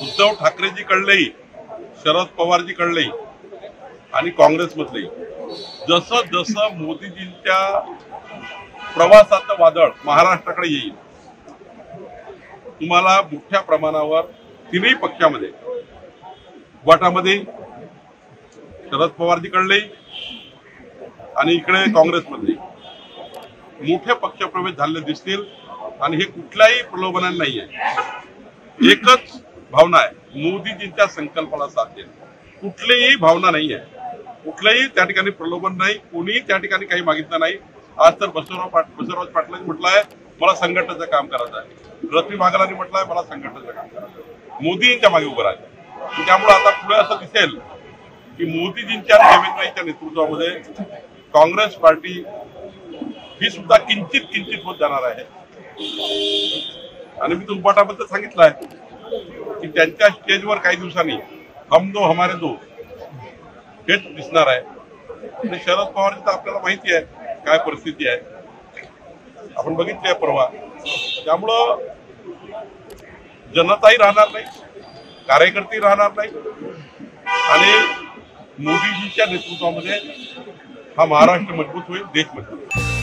उद्धव ठाकरेजी कळलेही, शरद पवारजी कळलेही आणि काँग्रेसमधलेही जसं जसं मोदीजींच्या प्रवासाचं वादळ महाराष्ट्राकडे येईल, तुम्हाला मोठ्या प्रमाणावर तिन्ही पक्षामध्ये गटामध्ये शरद पवारजी कळलेही आणि इकडे काँग्रेसमधले मोठे पक्षप्रवेश झालेले दिसतील. आणि हे कुठल्याही प्रलोभनाने नाही आहे, एकच भावना आहे, मोदीजींच्या संकल्पाला साथ देणं. कुठलीही भावना नाही आहे, कुठलंही त्या ठिकाणी प्रलोभन नाही, कोणीही त्या ठिकाणी काही मागितलं नाही. आज तर बसवराज पाटलांनी म्हटलं आहे मला संघटनेचं काम करायचं आहे, रश्मी बागलांनी म्हटलं आहे मला संघटनेचं काम करायचं आहे, मोदींच्या मागे उभं राहायचं. त्यामुळे आता पुढे असं दिसेल की मोदीजींच्या देवेंद्रजींच्या नेतृत्वामध्ये काँग्रेस पार्टी ही सुद्धा किंचित होत जाणार आहे. आणि मी तुंबाटाबद्दल सांगितलं आहे की त्यांच्या स्टेजवर काही दिवसांनी हम दो हमारे दो हेच दिसणार आहे. आणि शरद पवारची तर आपल्याला माहिती आहे काय परिस्थिती आहे, आपण बघितली आहे परवा. त्यामुळं जनताही राहणार नाही, कार्यकर्ते राहणार नाही आणि मोदीजींच्या नेतृत्वामध्ये हा महाराष्ट्र मजबूत होईल, देश मजबूत होईल.